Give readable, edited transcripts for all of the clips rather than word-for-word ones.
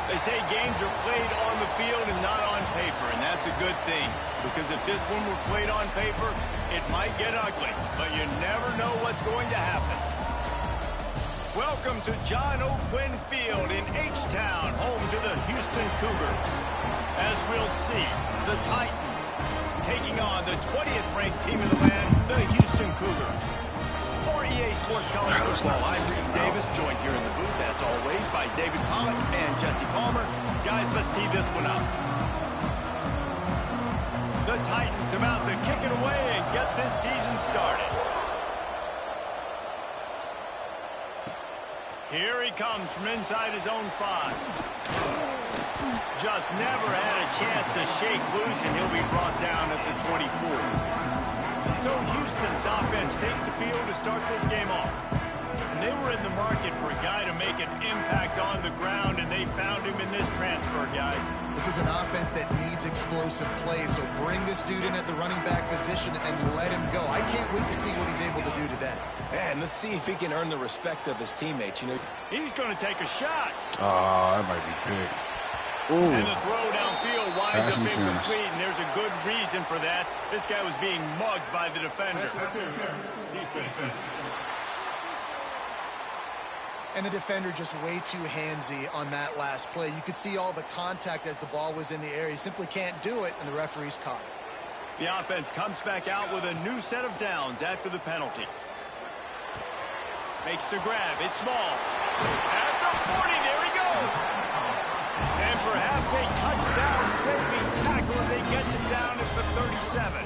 They say games are played on the field and not on paper, and that's a good thing. Because if this one were played on paper, it might get ugly. But you never know what's going to happen. Welcome to John O. Quinn Field in H-Town, home to the Houston Cougars. As we'll see, the Titans taking on the 20th ranked team in the land, the Houston Cougars. For EA Sports College Football, I'm Reese Davis, joined here in the booth, as always, by David Pollack and Jesse Palmer. Guys, let's tee this one up. The Titans about to kick it away and get this season started. Here he comes from inside his own 5. Just never had a chance to shake loose, and he'll be brought down at the 24. So Houston's offense takes the field to start this game off. And they were in the market for a guy to make an impact on the ground, and they found him in this transfer, guys. This was an offense that needs explosive play, so bring this dude in at the running back position and let him go. I can't wait to see what he's able to do today. And let's see if he can earn the respect of his teammates. You know, he's going to take a shot. Oh, that might be big. Ooh. And the throw downfield winds up incomplete, and there's a good reason for that. This guy was being mugged by the defender. And the defender just way too handsy on that last play. You could see all the contact as the ball was in the air. He simply can't do it, and the referee's caught it. The offense comes back out with a new set of downs after the penalty. Makes the grab. It's Smalls. At the 40, there he goes. And perhaps a touchdown-saving tackle as they get him down at the 37.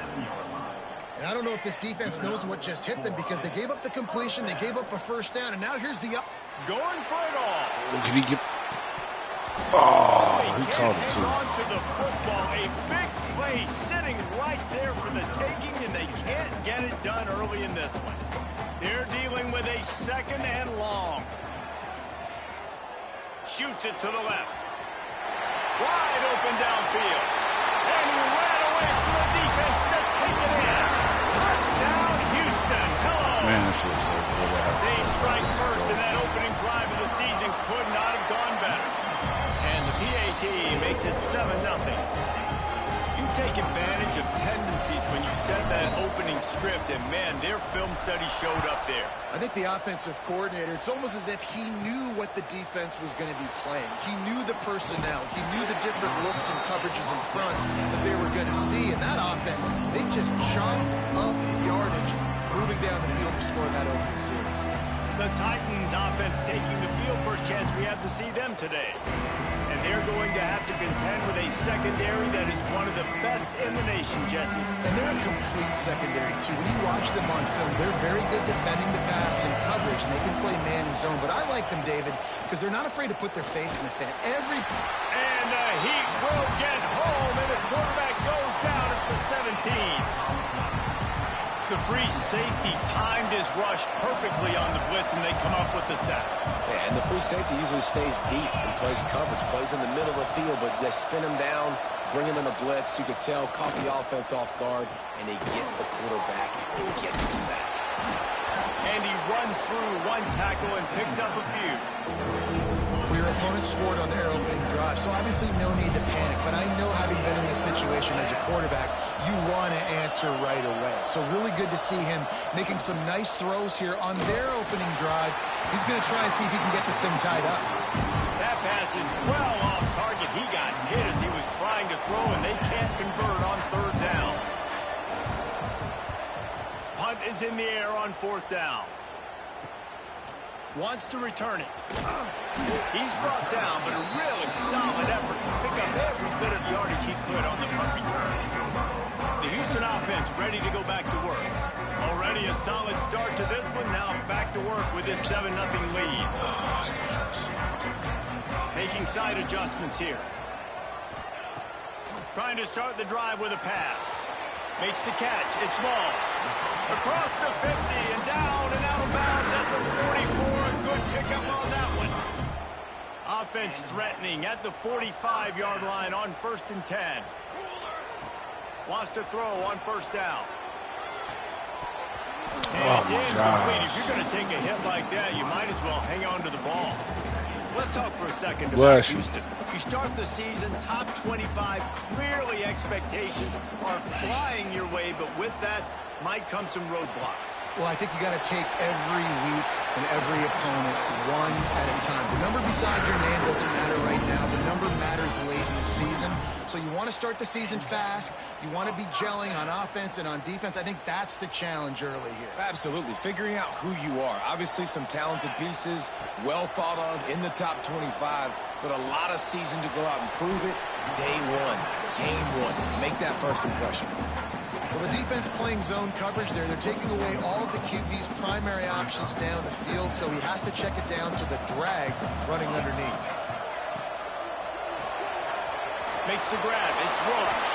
And I don't know if this defense knows what just hit them, because they gave up the completion, they gave up a first down, and now here's the up. Going for it all. Did he get... Oh, he called it hang too. on to the football. A big play sitting right there for the taking, and they can't get it done early in this one. They're dealing with a second and long. Shoots it to the left. Wide open downfield. And he ran away from the defense to take it in. Touchdown, Houston. Hello. Man, this looks so good. They strike first, and that opening drive of the season could not have gone better. And the PAT makes it 7-0. You take advantage of tendencies when you set that opening script, and man, their film study showed up there. I think the offensive coordinator, it's almost as if he knew what the defense was going to be playing. He knew the personnel. He knew the different looks and coverages and fronts that they were going to see. And that offense, they just chomped up yardage, moving down the field to score in that opening series. The Titans offense taking the field. First chance we have to see them today. And they're going to have to contend with a secondary that is one of the best in the nation, Jesse. And they're a complete secondary, too. When you watch them on film, they're very good defending the pass and coverage, and they can play man and zone. But I like them, David, because they're not afraid to put their face in the fan. And the Heat will get home, and the quarterback goes down at the 17. The free safety timed his rush perfectly on the blitz, and they come up with the sack. Yeah, and the free safety usually stays deep and plays coverage, plays in the middle of the field, but they spin him down, bring him in a blitz. You could tell, caught the offense off guard, and he gets the quarterback and gets the sack. And he runs through one tackle and picks up a few. Your opponent scored on their opening drive, so obviously no need to panic. But I know, having been in this situation as a quarterback, you want to answer right away. So really good to see him making some nice throws here on their opening drive. He's going to try and see if he can get this thing tied up. That pass is well off target. He got hit as he was trying to throw, and they can't convert on third down. Punt is in the air on fourth down. Wants to return it. He's brought down, but a really solid effort to pick up every bit of yardage he could on the punt return. The Houston offense ready to go back to work. Already a solid start to this one. Now back to work with this 7-0 lead. Making side adjustments here. Trying to start the drive with a pass. Makes the catch. It's Smalls. Across the 50 and down and out of bounds at the 44. A good pickup on that one. Offense threatening at the 45-yard line on 1st and 10. Wants to throw on first down. And it's incomplete. If you're going to take a hit like that, you might as well hang on to the ball. Let's talk for a second about Bless you. Houston. You start the season top 25. Clearly expectations are flying your way, but with that might come some roadblocks. Well, I think you got to take every week and every opponent one at a time. The number beside your name doesn't matter right now. The number matters late in the season. So you want to start the season fast. You want to be gelling on offense and on defense. I think that's the challenge early here. Absolutely. Figuring out who you are. Obviously some talented pieces, well thought of in the top 25, but a lot of season to go out and prove it. Day one, game one. Make that first impression. Well, the defense playing zone coverage there. They're taking away all of the QB's primary options down the field, so he has to check it down to the drag running underneath. Makes the grab. It's Rush.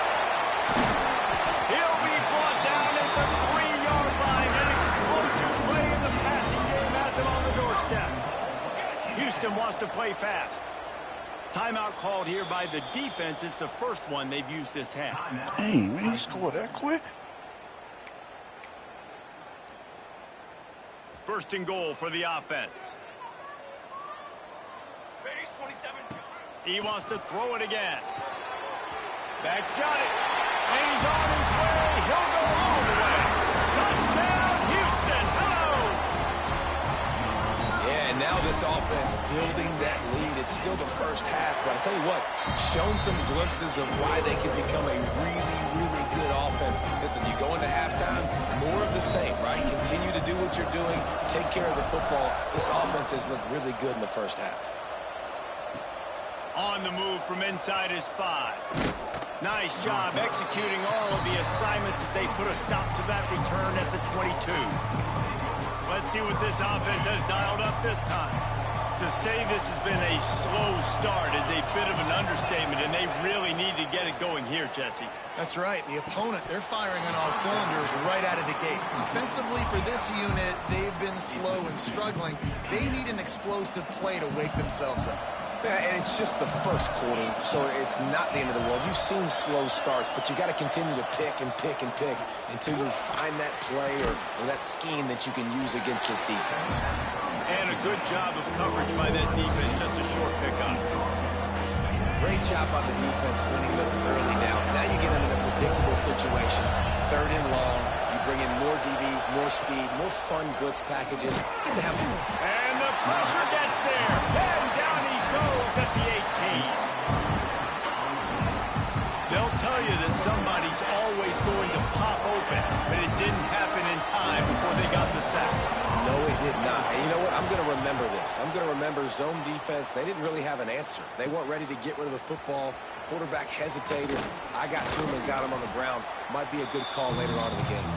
He'll be brought down at the 3-yard line. An explosive play in the passing game has him on the doorstep. Houston wants to play fast. Timeout called here by the defense. It's the first one they've used this half. Dang, man, he scored that quick? First and goal for the offense. He wants to throw it again. Back's got it. And he's on his way. He'll go all the way. Touchdown, Houston. Hello. Yeah, and now this offense building that lead. It's still the first half, but I'll tell you what, shown some glimpses of why they can become a really, really good offense. Listen, you go into halftime, more of the same, right? Continue to do what you're doing, take care of the football. This offense has looked really good in the first half. On the move from inside his 5. Nice job executing all of the assignments as they put a stop to that return at the 22. Let's see what this offense has dialed up this time. To say this has been a slow start is a bit of an understatement, and they really need to get it going here, Jesse. That's right. The opponent, they're firing on all cylinders right out of the gate. Offensively, for this unit, they've been slow and struggling. They need an explosive play to wake themselves up. Yeah, and it's just the first quarter, so it's not the end of the world. You've seen slow starts, but you got to continue to pick and pick and pick until you find that play or that scheme that you can use against this defense. And a good job of coverage by that defense, just a short pickup. Great job by the defense winning those early downs. Now you get them in a predictable situation. 3rd and long, you bring in more DBs, more speed, more fun blitz packages. Get to have more. And the pressure gets there. And down he goes at the 18. They'll tell you that somebody's always going to pop open, but it didn't happen in time before they got the sack. No, it did not. And you know what? I'm going to remember this. I'm going to remember zone defense. They didn't really have an answer. They weren't ready to get rid of the football. Quarterback hesitated. I got to him and got him on the ground. Might be a good call later on in the game.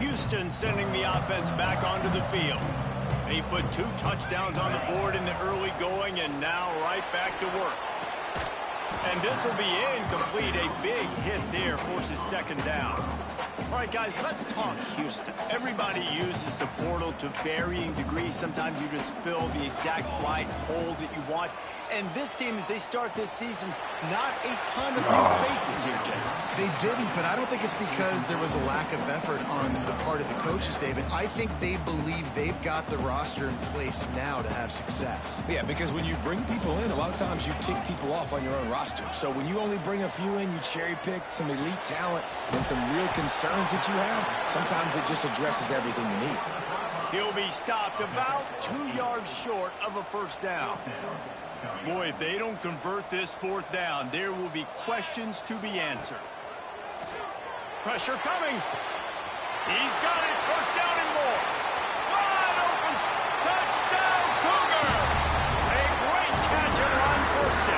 Houston sending the offense back onto the field. They put 2 touchdowns on the board in the early going, and now right back to work. And this will be incomplete. A big hit there forces 2nd down. All right, guys, let's talk Houston. Everybody uses the portal to varying degrees. Sometimes you just fill the exact right hole that you want. And this team, as they start this season, not a ton of new faces here, Jesse. They didn't, but I don't think it's because there was a lack of effort on the part of the coaches, David. I think they believe they've got the roster in place now to have success. Yeah, because when you bring people in, a lot of times you tick people off on your own roster. So when you only bring a few in, you cherry pick some elite talent and some real concerns that you have, sometimes it just addresses everything you need. He'll be stopped about 2 yards short of a 1st down. Boy, if they don't convert this 4th down, there will be questions to be answered. Pressure coming. He's got it. 1st down and more. Wide open. Touchdown, Cougar. A great catch and run for 6.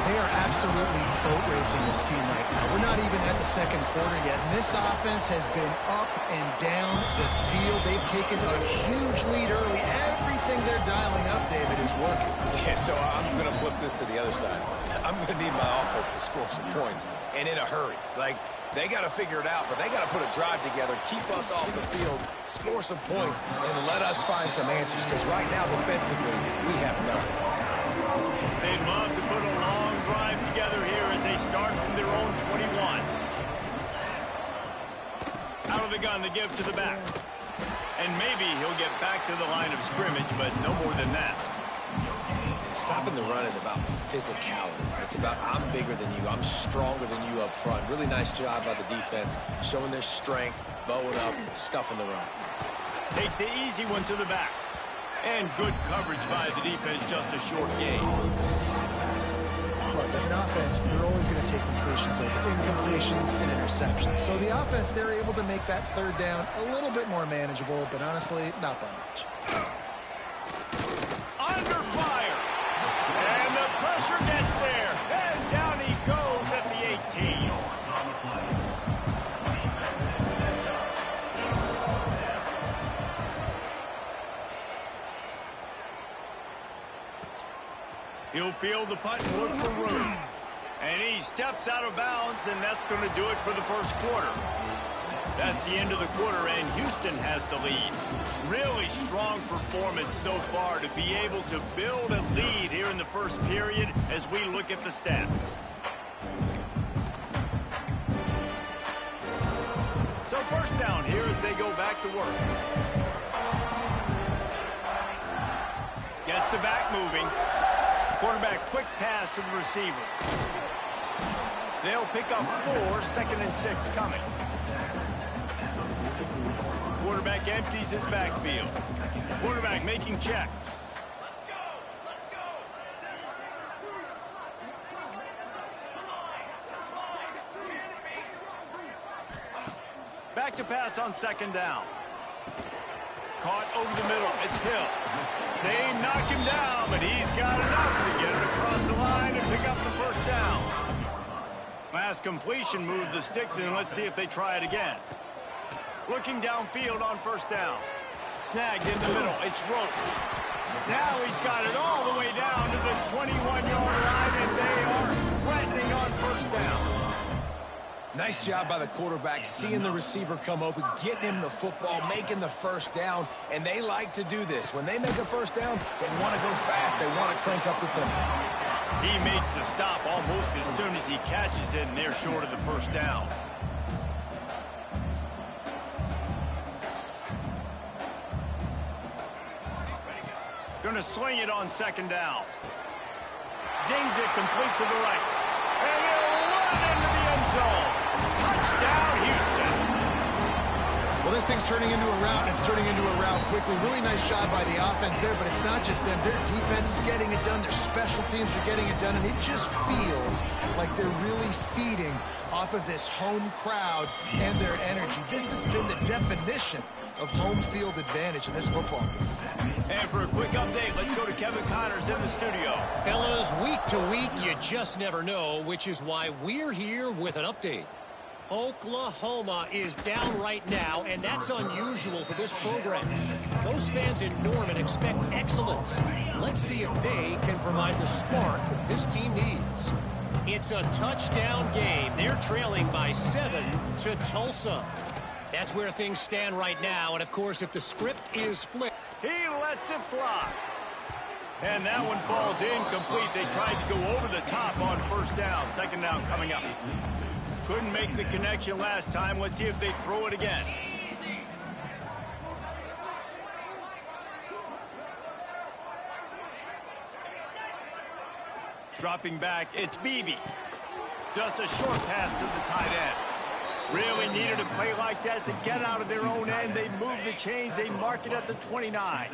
They are absolutely boat racing this team right now. We're not even at the 2nd quarter yet. And this offense has been up and down the field. They've taken a huge lead early. Everything they're dialing up, David, is working. Yeah, so I'm going to flip this to the other side. I'm going to need my offense to score some points, and in a hurry. Like, they got to figure it out, but they got to put a drive together, keep us off the field, score some points, and let us find some answers, because right now, defensively, we have none. They'd love to put a long drive together here as they start from their own 21. Out of the gun to give to the back. And maybe he'll get back to the line of scrimmage, but no more than that. Stopping the run is about physicality. It's about I'm bigger than you. I'm stronger than you up front. Really nice job by the defense, showing their strength, bowing up, stuffing the run. Takes the easy one to the back. And good coverage by the defense, just a short gain. Look, as an offense, you're always going to take completions over incompletions and interceptions. So the offense, they're able to make that third down a little bit more manageable, but honestly, not by much. Under fire. And the pressure gets there. And down he goes at the 18. He'll field the punt and look for room. And he steps out of bounds, and that's going to do it for the first quarter. That's the end of the quarter, and Houston has the lead. Really strong performance so far to be able to build a lead here in the first period as we look at the stats. So first down here as they go back to work. Gets the back moving. Quarterback quick pass to the receiver. They'll pick up 4, 2nd and 6 coming. Quarterback empties his backfield. Quarterback making checks. Back to pass on 2nd down. Caught over the middle. It's Hill. They knock him down, but he's got enough to get it across the line and pick up the first down. Last completion moved the sticks in. Let's see if they try it again. Looking downfield on first down. Snagged in the middle. It's Roach. Now he's got it all the way down to the 21-yard line, and they are threatening on first down. Nice job by the quarterback, seeing the receiver come open, getting him the football, making the first down, and they like to do this. When they make a first down, they want to go fast. They want to crank up the tempo. He makes the stop almost as soon as he catches it, and they're short of the first down. Going to sling it on 2nd down. Zings it complete to the right. And he'll run into the end zone. Touchdown, Houston. Well, this thing's turning into a rout, and it's turning into a rout quickly. Really nice job by the offense there, but it's not just them. Their defense is getting it done. Their special teams are getting it done, and it just feels like they're really feeding off of this home crowd and their energy. This has been the definition of home field advantage in this football game. And for a quick update, let's go to Kevin Connors in the studio. Fellas, week to week, you just never know, which is why we're here with an update. Oklahoma is down right now, and that's unusual for this program. Those fans in Norman expect excellence. Let's see if they can provide the spark this team needs. It's a touchdown game. They're trailing by 7 to Tulsa. That's where things stand right now, and of course, if the script is flipped, he lets it fly. And that one falls incomplete. They tried to go over the top on first down. 2nd down coming up. Couldn't make the connection last time. Let's see if they throw it again. Dropping back, it's Beebe. Just a short pass to the tight end. Really needed a play like that to get out of their own end. They move the chains. They mark it at the 29.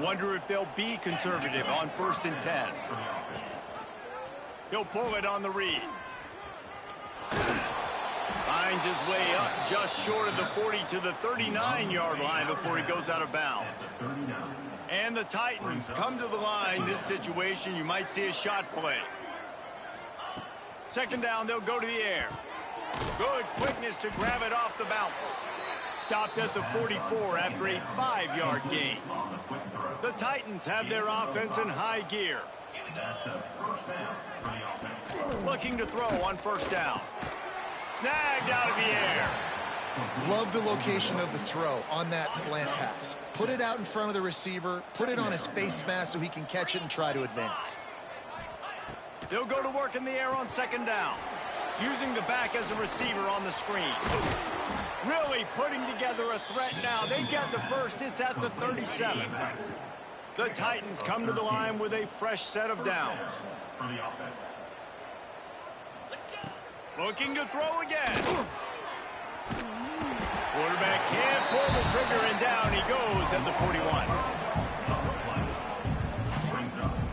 Wonder if they'll be conservative on 1st and 10. He'll pull it on the read. Finds his way up just short of the 40 to the 39-yard line before he goes out of bounds. And the Titans come to the line. This situation, you might see a shot play. 2nd down, they'll go to the air. Good quickness to grab it off the bounce. Stopped at the 44 after a 5-yard gain. The Titans have their offense in high gear. Looking to throw on 1st down. Snagged out of the air. Love the location of the throw on that slant pass. Put it out in front of the receiver. Put it on his face mask so he can catch it and try to advance. They'll go to work in the air on 2nd down. Using the back as a receiver on the screen. Really putting together a threat now. They get the first. It's at the 37. The Titans come to the line with a fresh set of downs. Looking to throw again. Quarterback can't pull the trigger, and down he goes at the 41.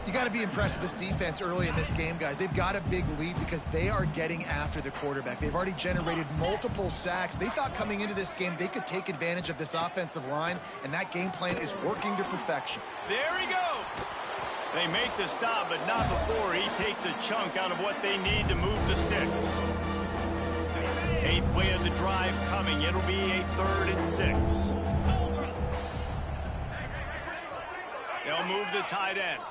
You got to be impressed with this defense early in this game, guys. They've got a big lead because they are getting after the quarterback. They've already generated multiple sacks. They thought coming into this game they could take advantage of this offensive line, and that game plan is working to perfection. There he goes. They make the stop, but not before he takes a chunk out of what they need to move the sticks. 8th play of the drive coming. It'll be a 3rd and 6. They'll move the tight end.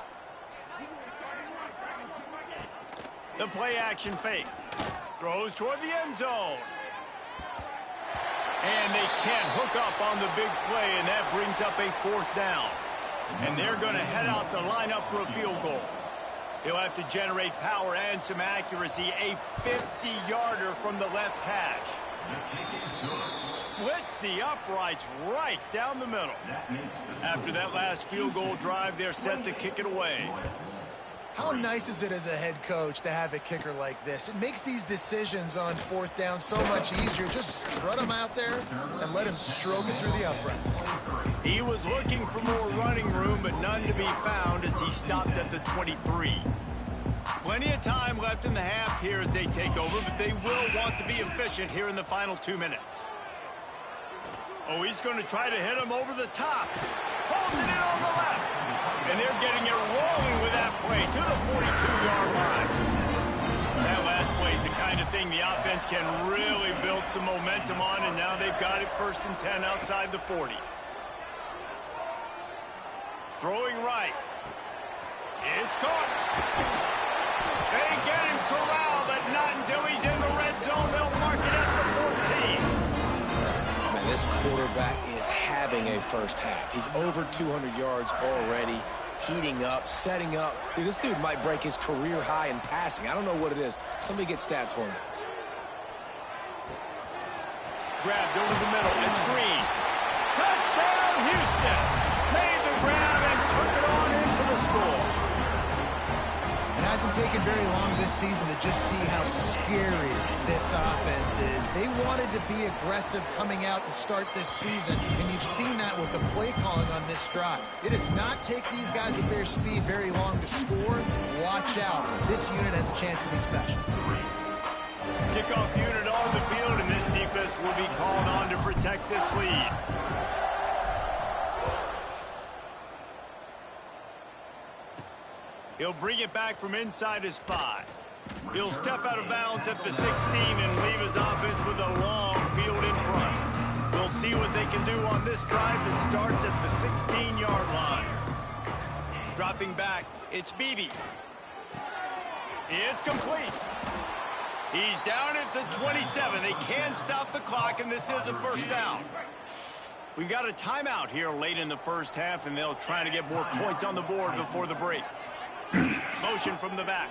The play action fake. Throws toward the end zone. And they can't hook up on the big play, and that brings up a 4th down. And they're going to head out to line up for a field goal. He'll have to generate power and some accuracy. A 50-yarder from the left hash. Splits the uprights right down the middle. After that last field goal drive, they're set to kick it away. How nice is it as a head coach to have a kicker like this? It makes these decisions on 4th down so much easier. Just strut him out there and let him stroke it through the uprights. He was looking for more running room, but none to be found as he stopped at the 23. Plenty of time left in the half here as they take over, but they will want to be efficient here in the final 2 minutes. Oh, he's going to try to hit him over the top. Holds it in on the left. And they're getting it rolling with that play to the 42-yard line. That last play is the kind of thing the offense can really build some momentum on, and now they've got it 1st and 10 outside the 40. Throwing right. It's caught. They get him corralled, but not until he's in the red zone. They'll mark it at the 14. Man, this quarterback is having a first half. He's over 200 yards already, heating up, setting up. Dude, this dude might break his career high in passing. I don't know what it is. Somebody get stats for me. Grabbed over the middle. It's Green. Touchdown, Houston. Made the grab and took it on in for the score. It hasn't taken very long this season to just see how scary this offense is. They wanted to be aggressive coming out to start this season, and you've seen that with the play calling on this drive. It does not take these guys with their speed very long to score. Watch out. This unit has a chance to be special. Kickoff unit on the field, and this defense will be called on to protect this lead. He'll bring it back from inside his 5. He'll step out of bounds at the 16 and leave his offense with a long field in front. We'll see what they can do on this drive that starts at the 16-yard line. Dropping back, it's Beebe. It's complete. He's down at the 27. They can stop the clock, and this is a 1st down. We got a timeout here late in the first half, and they'll try to get more points on the board before the break. Motion from the back.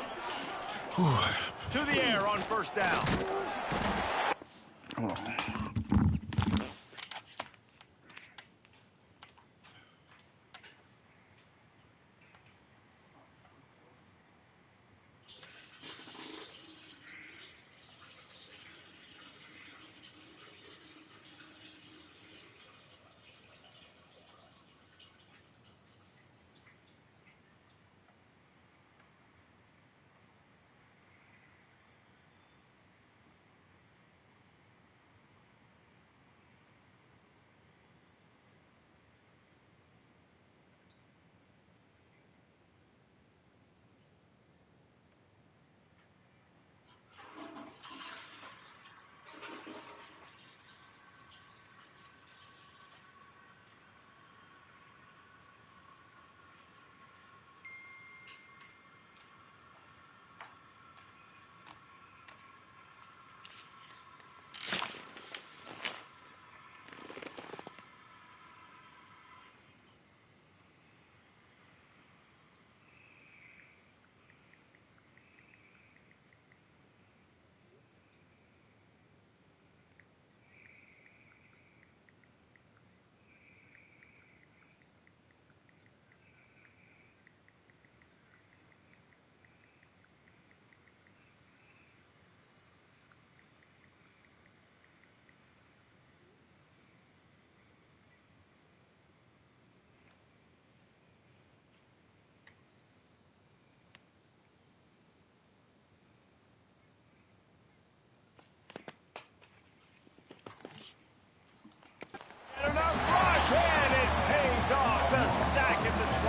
To the air on 1st down. Hold on.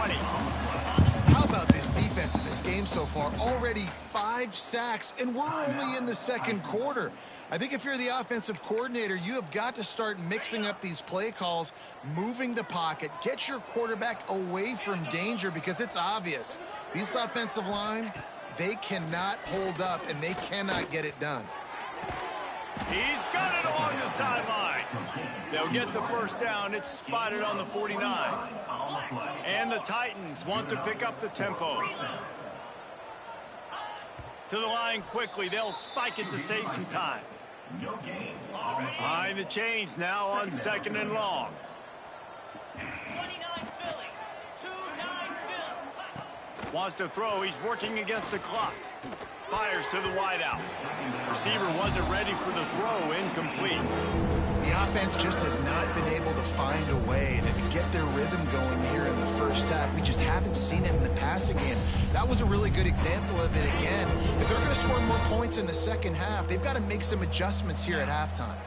20. How about this defense in this game so far? Already 5 sacks, and we're only in the second quarter. I think if you're the offensive coordinator, you have got to start mixing up these play calls, moving the pocket, get your quarterback away from danger, because it's obvious. These offensive line, they cannot hold up, and they cannot get it done. He's got it along the sideline. They'll get the first down. It's spotted on the 49. And the Titans want to pick up the tempo. To the line quickly. They'll spike it to save some time. Behind the chains now on 2nd and long. Wants to throw. He's working against the clock. Fires to the wideout. Receiver wasn't ready for the throw. Incomplete. The offense just has not been able to find a way to get their rhythm going here in the first half. We just haven't seen it in the passing game. That was a really good example of it again. If they're going to score more points in the second half, they've got to make some adjustments here at halftime.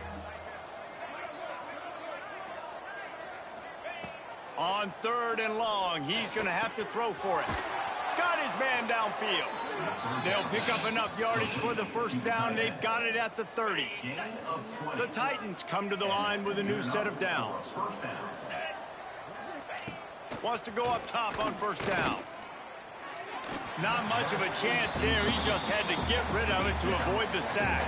On 3rd and long, he's going to have to throw for it. Got his man downfield. They'll pick up enough yardage for the first down. They've got it at the 30. The Titans come to the line with a new set of downs. Wants to go up top on first down. Not much of a chance there. He just had to get rid of it to avoid the sack.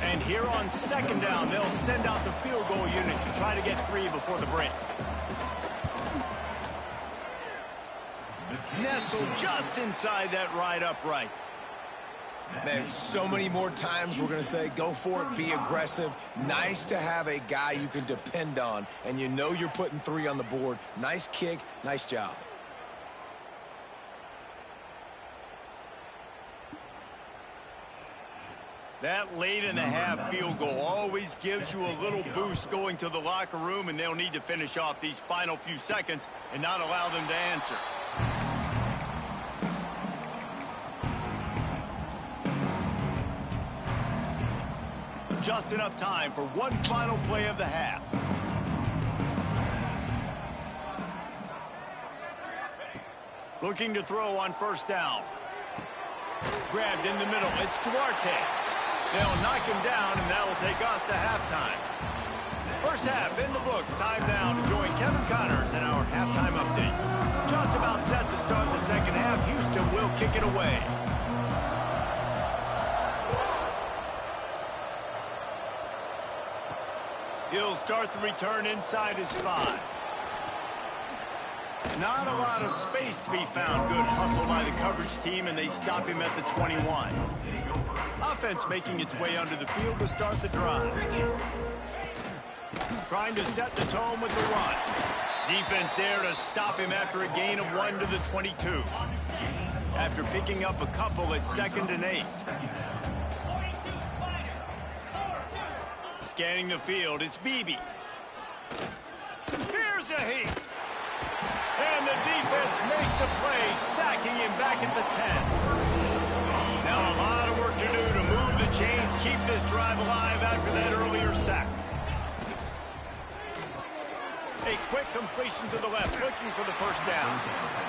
And here on 2nd down, they'll send out the field goal unit to try to get 3 before the break. Nestled just inside that right upright. Man, so many more times we're going to say, go for it, be aggressive. Nice to have a guy you can depend on, and you know you're putting 3 on the board. Nice kick, nice job. That late in the half field goal always gives you a little boost going to the locker room, and they'll need to finish off these final few seconds and not allow them to answer. Just enough time for one final play of the half. Looking to throw on first down. Grabbed in the middle. It's Duarte. They'll knock him down, and that'll take us to halftime. First half in the books. Time now to join Kevin Connors in our halftime update. Just about set to start the second half. Houston will kick it away. He'll start the return inside his 5. Not a lot of space to be found. Good hustle by the coverage team, and they stop him at the 21. Offense making its way onto the field to start the drive. Trying to set the tone with the run. Defense there to stop him after a gain of 1 to the 22. After picking up a couple at 2nd and 8. Scanning the field, it's Beebe. Here's a heat. And the defense makes a play, sacking him back at the 10. Now a lot of work to do to move the chains, keep this drive alive after that earlier sack. A quick completion to the left, looking for the first down.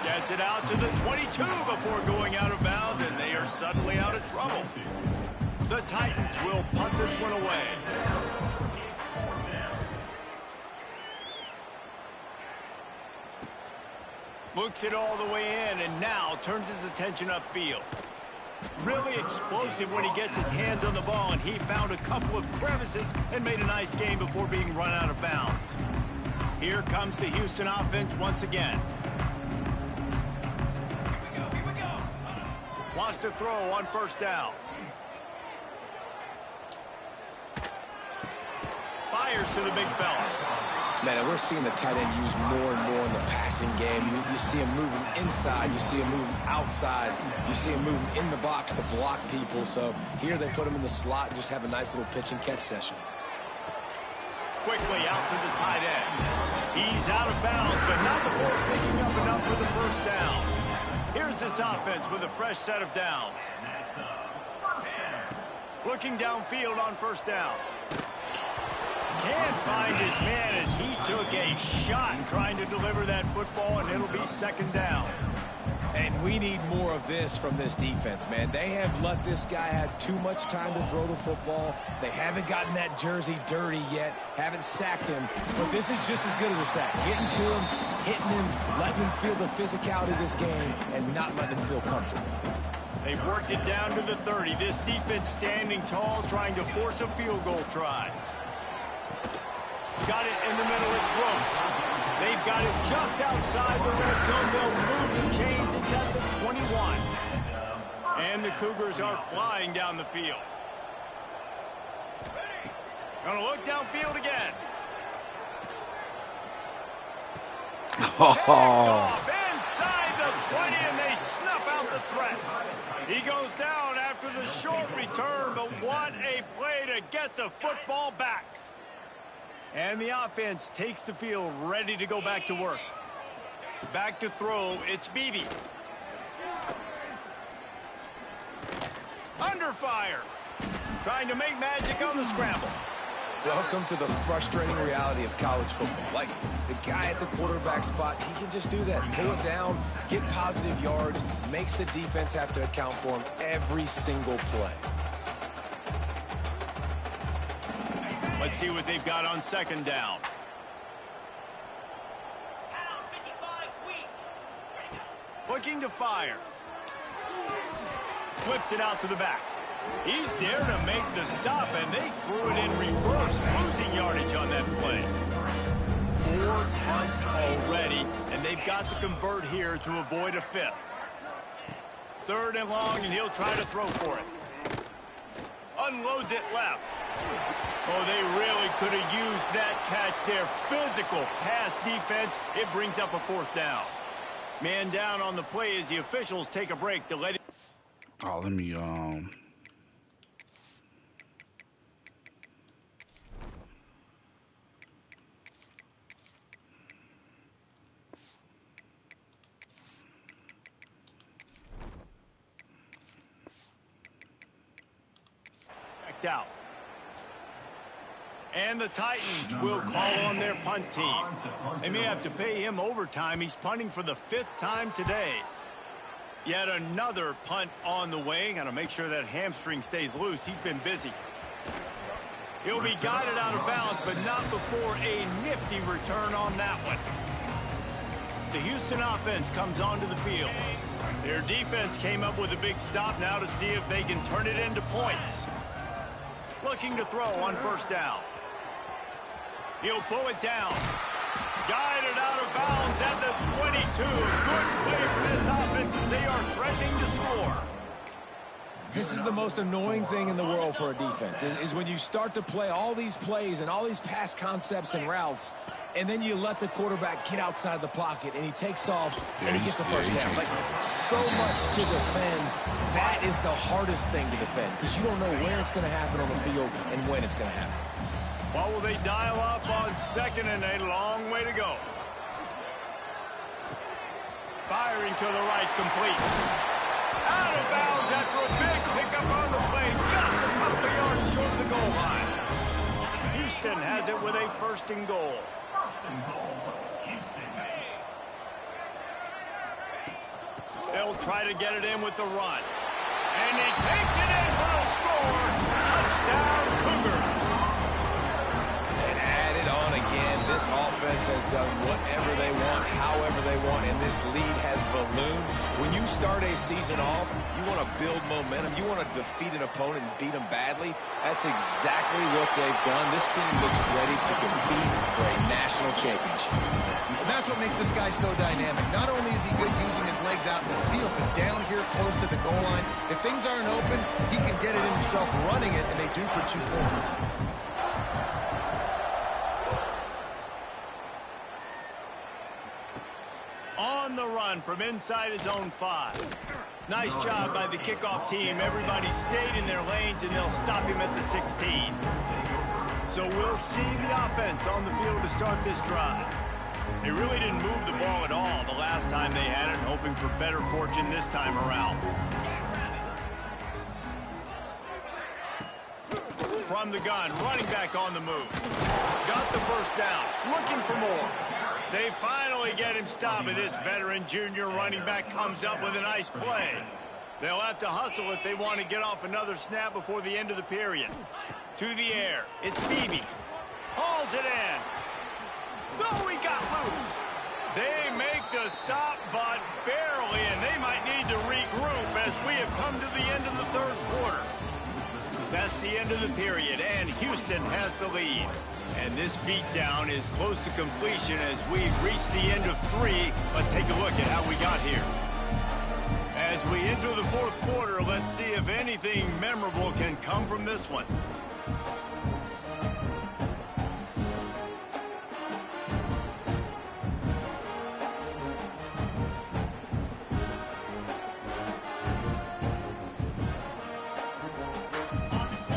Gets it out to the 22 before going out of bounds, and they are suddenly out of trouble. The Titans will punt this one away. Looks it all the way in, and now turns his attention upfield. Really explosive when he gets his hands on the ball, and he found a couple of crevices and made a nice game before being run out of bounds. Here comes the Houston offense once again. Here we go. Wants to throw on first down. Fires to the big fella. Man, we're seeing the tight end used more and more in the passing game. You see him moving inside. You see him moving outside. You see him moving in the box to block people. So here they put him in the slot and just have a nice little pitch and catch session. Quickly out to the tight end. He's out of bounds, but not before picking up enough for the first down. Here's this offense with a fresh set of downs. Looking downfield on first down. Can't find his man as he took a shot trying to deliver that football, and it'll be second down. And we need more of this from this defense, man. They have let this guy have too much time to throw the football. They haven't gotten that jersey dirty yet, haven't sacked him. But this is just as good as a sack. Getting to him, hitting him, letting him feel the physicality of this game, and not letting him feel comfortable. They've worked it down to the 30. This defense standing tall, trying to force a field goal try. Got it in the middle. It's Roach. They've got it just outside the red zone. They'll move the chains. It's at the 21. And the Cougars are flying down the field. Gonna look downfield again. Off inside the 20, and they snuff out the threat. He goes down after the short return, but what a play to get the football back. And the offense takes the field, ready to go back to work. Back to throw, it's Beebe. Under fire. Trying to make magic on the scramble. Welcome to the frustrating reality of college football. Like, the guy at the quarterback spot, he can just do that. Pull it down, get positive yards, makes the defense have to account for him every single play. Let's see what they've got on second down. Looking to fire. Flips it out to the back. He's there to make the stop, and they threw it in reverse, losing yardage on that play. 4 punts already, and they've got to convert here to avoid a fifth. 3rd and long, and he'll try to throw for it. Unloads it left. Oh, they really could have used that catch there. Physical pass defense. It brings up a 4th down. Man down on the play as the officials take a break to let it. Oh, let me checked out. And the Titans will call on their punt team. They may have to pay him overtime. He's punting for the 5th time today. Yet another punt on the way. Got to make sure that hamstring stays loose. He's been busy. He'll be guided out of bounds, but not before a nifty return on that one. The Houston offense comes onto the field. Their defense came up with a big stop now to see if they can turn it into points. Looking to throw on 1st down. He'll pull it down. Guided out of bounds at the 22. Good play for this offense as they are threatening to score. This is the most annoying thing in the world for a defense, is when you start to play all these plays and all these pass concepts and routes, and then you let the quarterback get outside the pocket, and he takes off, and he gets a 1st down. Like, so much to defend. That is the hardest thing to defend, because you don't know where it's going to happen on the field and when it's going to happen. What will they dial up on 2nd and a long way to go? Firing to the right, complete. Out of bounds after a big pickup on the play, just a couple of yards short of the goal line. Houston has it with a 1st and goal. They'll try to get it in with the run. And he takes it in for a score. Touchdown, Cougars. And add it on again. This offense has done whatever they want, however they want, and this lead has ballooned. When you start a season off, you want to build momentum. You want to defeat an opponent and beat them badly. That's exactly what they've done. This team looks ready to compete for a national championship. And that's what makes this guy so dynamic. Not only is he good using his legs out in the field, but down here close to the goal line, if things aren't open, he can get it in himself running it, and they do for 2 points. On the run from inside his own 5. Nice job by the kickoff team. Everybody stayed in their lanes, and they'll stop him at the 16. So we'll see the offense on the field to start this drive. They really didn't move the ball at all the last time they had it, hoping for better fortune this time around. from the gun, running back on the move. Got the first down, looking for more. They finally get him stopped, and this veteran junior running back comes up with a nice play. They'll have to hustle if they want to get off another snap before the end of the period. To the air, it's Beebe. Hauls it in. No, he got loose. They make the stop, but barely, and they might need to regroup as we have come to the end of the third quarter. That's the end of the period, and Houston has the lead. And this beatdown is close to completion as we've reached the end of 3. Let's take a look at how we got here. As we enter the fourth quarter, let's see if anything memorable can come from this one.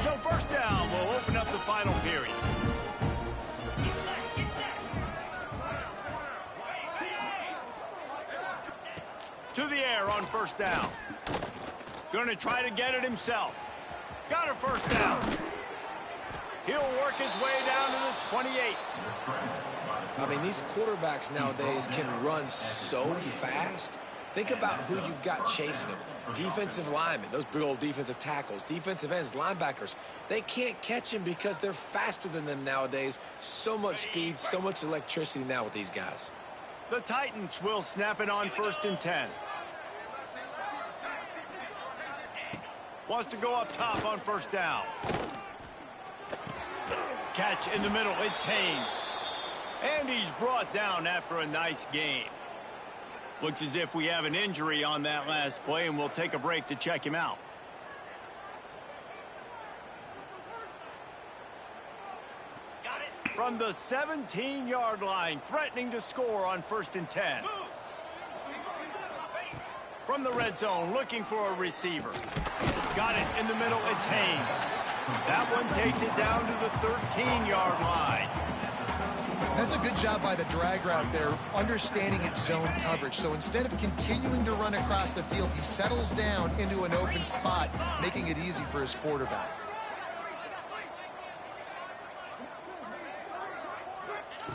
So first down will open up the final period. To the air on first down. Going to try to get it himself. Got a first down. He'll work his way down to the 28. I mean, these quarterbacks nowadays can run so fast. Think about who you've got chasing them. Defensive linemen, those big old defensive tackles, defensive ends, linebackers. They can't catch him because they're faster than them nowadays. So much speed, so much electricity now with these guys. The Titans will snap it on 1st and 10. Wants to go up top on first down. Catch in the middle, it's Haynes. And he's brought down after a nice gain. Looks as if we have an injury on that last play, and we'll take a break to check him out. From the 17-yard line, threatening to score on 1st and 10. From the red zone, looking for a receiver. Got it in the middle, it's Haynes. That one takes it down to the 13-yard line. That's a good job by the drag route there, understanding its zone coverage. So instead of continuing to run across the field, he settles down into an open spot, making it easy for his quarterback.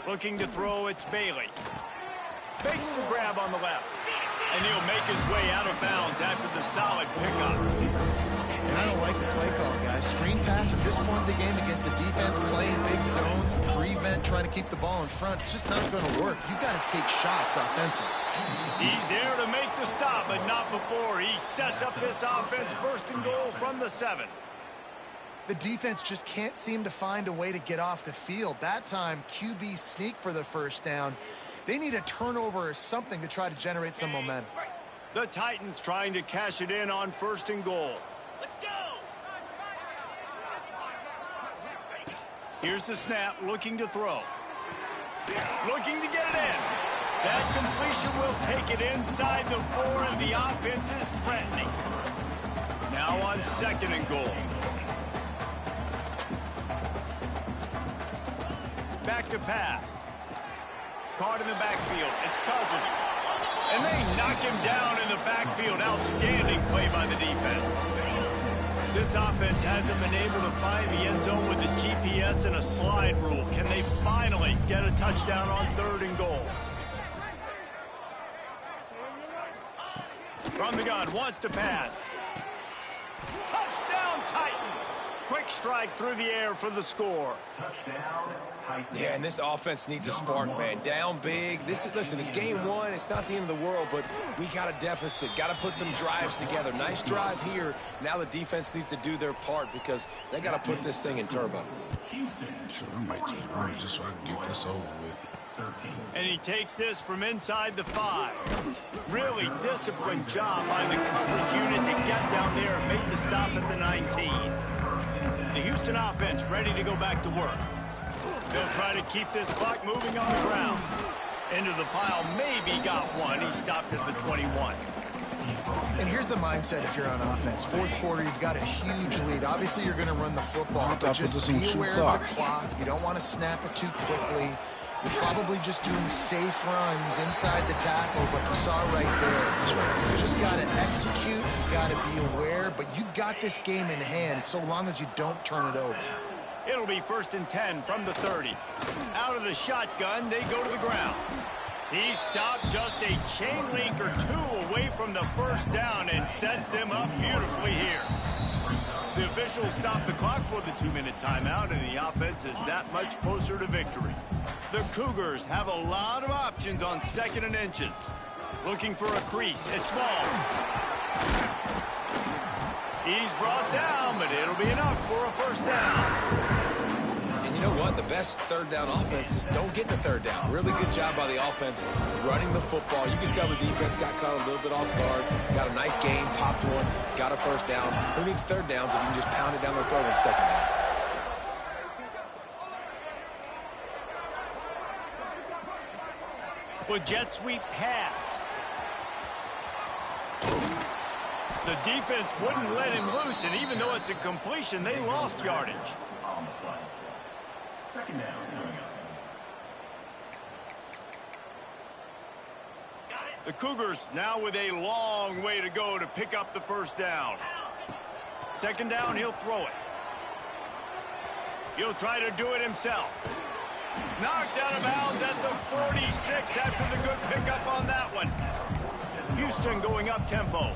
Looking to throw, it's Bailey. Fakes the grab on the left. And he'll make his way out of bounds after the solid pickup. And I don't like the play call, guys. Screen pass at this point in the game against the defense, playing big zones, prevent, trying to keep the ball in front. It's just not going to work. You've got to take shots offensively. He's there to make the stop, but not before. He sets up this offense 1st and goal from the 7. The defense just can't seem to find a way to get off the field. That time, QB sneak for the first down. They need a turnover or something to try to generate some momentum. The Titans trying to cash it in on 1st and goal. Let's go! Here's the snap, looking to throw. Looking to get it in. That completion will take it inside the 4, and the offense is threatening. Now on 2nd and goal. Back to pass. Caught in the backfield. It's Cousins. And they knock him down in the backfield. Outstanding play by the defense. This offense hasn't been able to find the end zone with the GPS and a slide rule. Can they finally get a touchdown on 3rd and goal? From the gun, wants to pass. Touchdown, Titans! Quick strike through the air for the score. Touchdown, Titans. Yeah, and this offense needs a spark, man. Down big. Listen, it's game 1. It's not the end of the world, but we got a deficit. Got to put some drives together. Nice drive here. Now the defense needs to do their part because they got to put this thing in turbo. Sure, I might just run just so I can get this over with. And he takes this from inside the 5. Really disciplined job by the coverage unit to get down there and make the stop at the 19. The Houston offense ready to go back to work. They'll try to keep this clock moving on the ground. Into the pile, maybe got one. He stopped at the 21. And here's the mindset if you're on offense. 4th quarter, you've got a huge lead. Obviously, you're going to run the football, but just be aware of the clock. You don't want to snap it too quickly. You're probably just doing safe runs inside the tackles like you saw right there. You just got to execute. You got to be aware, but you've got this game in hand so long as you don't turn it over. It'll be 1st and 10 from the 30. Out of the shotgun, they go to the ground. He stopped just a chain link or two away from the first down and sets them up beautifully here. The officials stop the clock for the 2-minute timeout, and the offense is that much closer to victory. The Cougars have a lot of options on 2nd and inches. Looking for a crease. It's Smalls. He's brought down, but it'll be enough for a 1st down. And you know what? The best 3rd down offenses don't get the 3rd down. Really good job by the offense running the football. You can tell the defense got caught a little bit off guard. Got a nice game, popped one, got a 1st down. Who needs 3rd downs if you can just pound it down their throat on 2nd down? With jet sweep pass. The defense wouldn't let him loose, and even though it's a completion, they lost yardage. On the play. 2nd down coming up. The Cougars now with a long way to go to pick up the 1st down. 2nd down, he'll throw it. He'll try to do it himself. Knocked out of bounds at the 46 after the good pickup on that one. Houston going up tempo.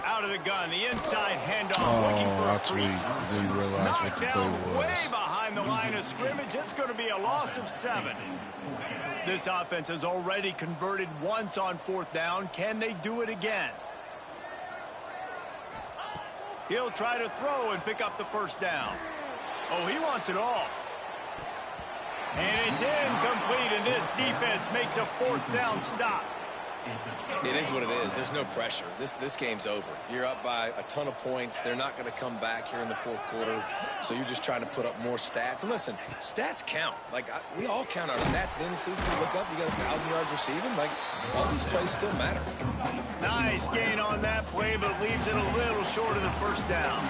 Out of the gun, the inside handoff, looking for a crease. Didn't realize what Knocked the play down was. way behind the line of scrimmage. It's going to be a loss of 7. This offense has already converted once on 4th down. Can they do it again? He'll try to throw and pick up the 1st down. Oh, he wants it all. And it's incomplete, and this defense makes a 4th down stop. It is what it is. There's no pressure. This game's over. You're up by a ton of points. They're not going to come back here in the 4th quarter, so you're just trying to put up more stats. And listen, stats count. Like, we all count our stats. At the end of the season, you look up, you got 1,000 yards receiving. Like, all these plays still matter. Nice gain on that play, but leaves it a little short of the 1st down.